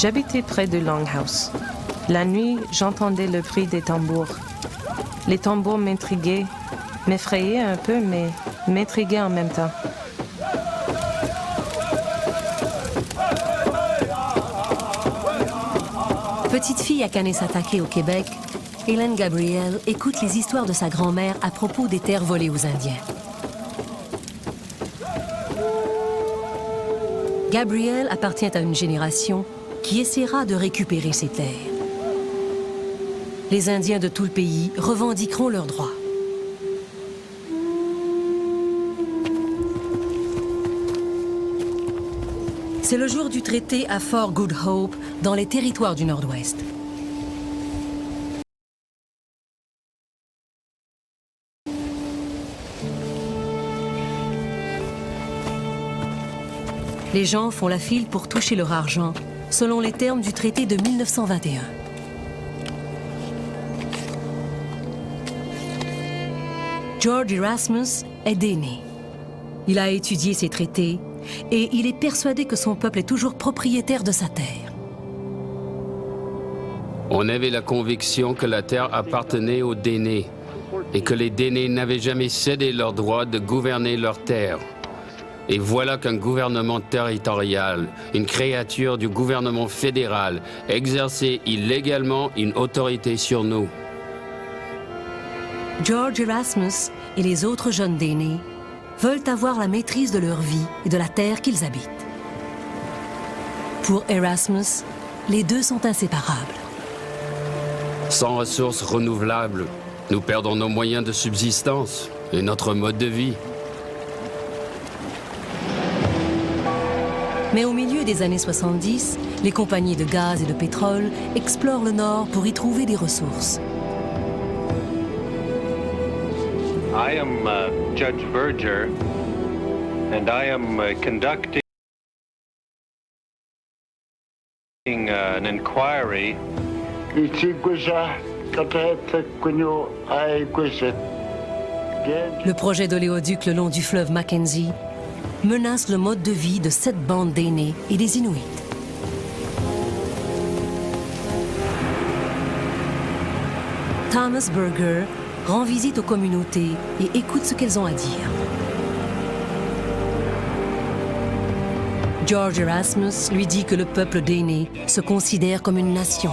J'habitais près de Longhouse. La nuit, j'entendais le bruit des tambours. Les tambours m'intriguaient, m'effrayaient un peu, mais m'intriguaient en même temps. Petite fille à Kanesatake au Québec, Hélène Gabriel écoute les histoires de sa grand-mère à propos des terres volées aux Indiens. Gabriel appartient à une génération qui essaiera de récupérer ces terres. Les Indiens de tout le pays revendiqueront leurs droits. C'est le jour du traité à Fort Good Hope, dans les territoires du Nord-Ouest. Les gens font la file pour toucher leur argent, selon les termes du traité de 1921. George Erasmus est d'aîné. Il a étudié ces traités et il est persuadé que son peuple est toujours propriétaire de sa terre. On avait la conviction que la terre appartenait aux Dénés et que les Dénés n'avaient jamais cédé leur droit de gouverner leur terre. Et voilà qu'un gouvernement territorial, une créature du gouvernement fédéral, exerçait illégalement une autorité sur nous. George Erasmus et les autres jeunes d'aînés veulent avoir la maîtrise de leur vie et de la terre qu'ils habitent. Pour Erasmus, les deux sont inséparables. Sans ressources renouvelables, nous perdons nos moyens de subsistance et notre mode de vie. Mais au milieu des années 70, les compagnies de gaz et de pétrole explorent le Nord pour y trouver des ressources. I am Judge Berger, and I am conducting an inquiry. Le projet d'oléoduc le long du fleuve Mackenzie menace le mode de vie de cette bande d'aînés et des Inuits. Thomas Berger rend visite aux communautés et écoute ce qu'elles ont à dire. George Erasmus lui dit que le peuple d'aînés se considère comme une nation.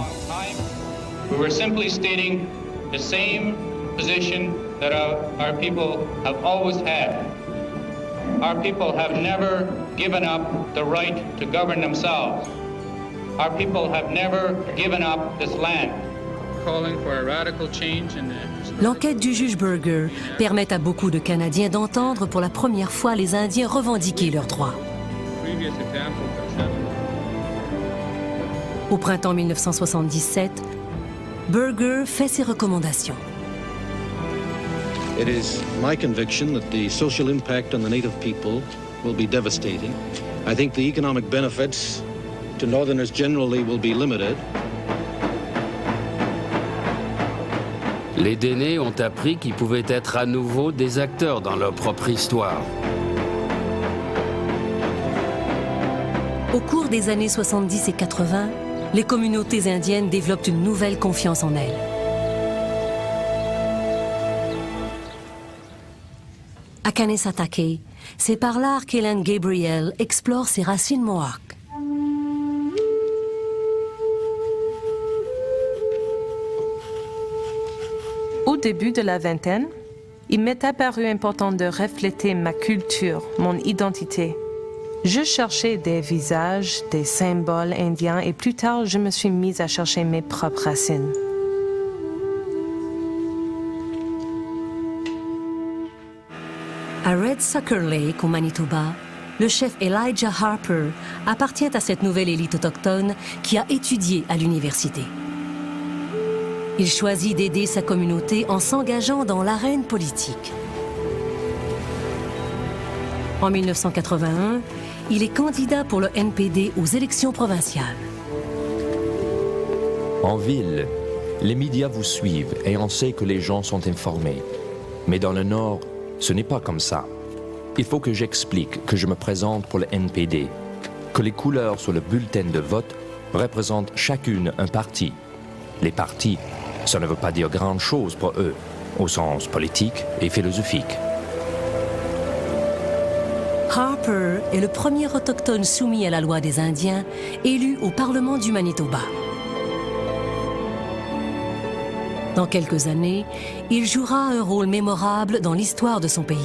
We were simply stating the same position that our people have always had. Our people have never given up the right to govern themselves. Our people have never given up this land. Calling for a radical change in L'enquête du juge Berger permet à beaucoup de Canadiens d'entendre pour la première fois les Indiens revendiquer leurs droits. Au printemps 1977, Berger fait ses recommandations. It is my conviction that the social impact on the native people will be devastating. I think the economic benefits to Northerners generally will be limited. Les Dénés ont appris qu'ils pouvaient être à nouveau des acteurs dans leur propre histoire. Au cours des années 70 et 80, les communautés indiennes développent une nouvelle confiance en elles. À Kanesatake, c'est par l'art qu'Hélène Gabriel explore ses racines mohawks. Au début de la vingtaine, il m'est apparu important de refléter ma culture, mon identité. Je cherchais des visages, des symboles indiens et plus tard, je me suis mise à chercher mes propres racines. À Red Sucker Lake, au Manitoba, le chef Elijah Harper appartient à cette nouvelle élite autochtone qui a étudié à l'université. Il choisit d'aider sa communauté en s'engageant dans l'arène politique. En 1981, il est candidat pour le NPD aux élections provinciales. En ville, les médias vous suivent et on sait que les gens sont informés. Mais dans le Nord, ce n'est pas comme ça. Il faut que j'explique que je me présente pour le NPD, que les couleurs sur le bulletin de vote représentent chacune un parti. Les partis, ça ne veut pas dire grand-chose pour eux, au sens politique et philosophique. Harper est le premier autochtone soumis à la loi des Indiens, élu au Parlement du Manitoba. Dans quelques années, il jouera un rôle mémorable dans l'histoire de son pays.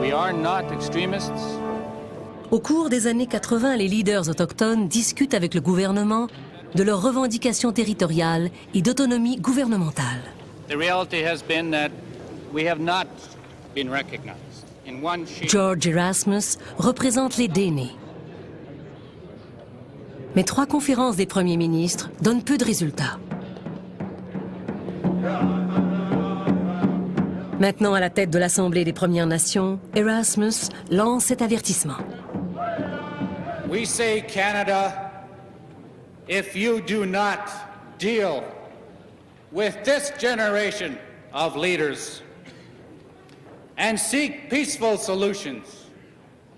We are not extremists. Au cours des années 80, les leaders autochtones discutent avec le gouvernement de leurs revendications territoriales et d'autonomie gouvernementale. The reality has been that we have not been recognized in one shape. George Erasmus représente les Dene. Mais 3 conférences des premiers ministres donnent peu de résultats. Maintenant à la tête de l'Assemblée des Premières Nations, Erasmus lance cet avertissement. We say, Canada, if you do not deal with this generation of leaders and seek peaceful solutions,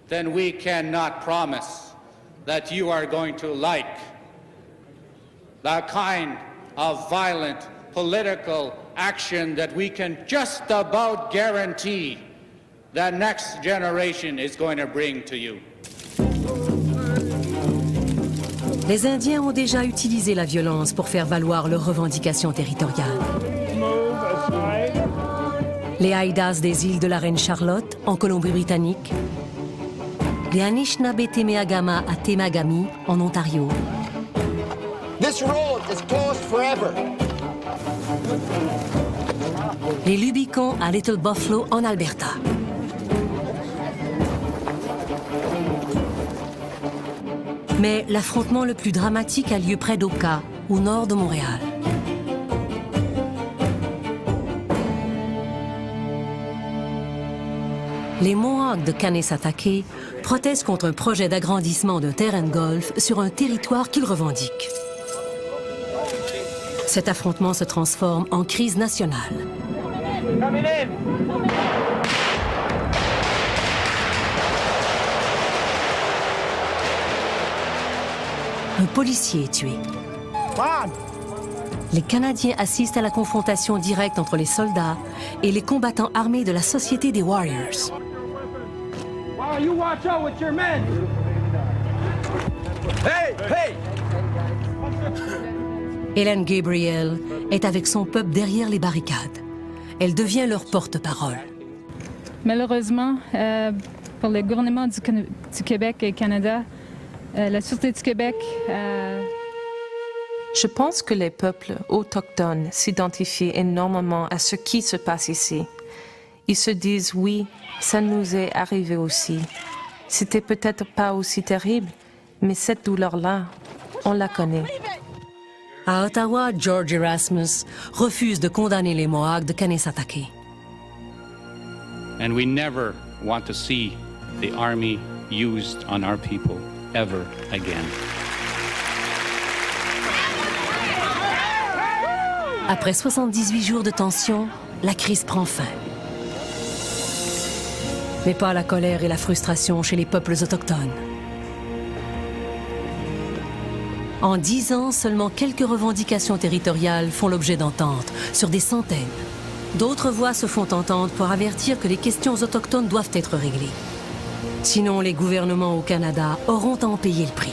then we cannot promise that you are going to like the kind of violent political action that we can just about guarantee the next generation is going to bring to you. Les Indiens ont déjà utilisé la violence pour faire valoir leurs revendications territoriales. Les Haïdas des îles de la Reine Charlotte, en Colombie-Britannique, les Anishinaabe Temeagama à Temagami, en Ontario. This road is closed forever. Les Lubicons à Little Buffalo, en Alberta. Mais l'affrontement le plus dramatique a lieu près d'Oka, au nord de Montréal. Les Mohawks de Kanesatake protestent contre un projet d'agrandissement d'un terrain de golf sur un territoire qu'ils revendiquent. Cet affrontement se transforme en crise nationale. Un policier est tué. Les Canadiens assistent à la confrontation directe entre les soldats et les combattants armés de la Société des Warriors. Hélène Gabriel est avec son peuple derrière les barricades. Elle devient leur porte-parole. Malheureusement, pour le gouvernement du Québec et Canada, la Sûreté du Québec... Je pense que les peuples autochtones s'identifient énormément à ce qui se passe ici. Ils se disent, oui, ça nous est arrivé aussi. C'était peut-être pas aussi terrible, mais cette douleur-là, on la connaît. À Ottawa, George Erasmus refuse de condamner les Mohawks de Kanesatake. And we never want to see the army used on our people ever again. Après 78 jours de tension, la crise prend fin. Mais pas la colère et la frustration chez les peuples autochtones. En 10 ans, seulement quelques revendications territoriales font l'objet d'ententes, sur des centaines. D'autres voix se font entendre pour avertir que les questions autochtones doivent être réglées. Sinon, les gouvernements au Canada auront à en payer le prix.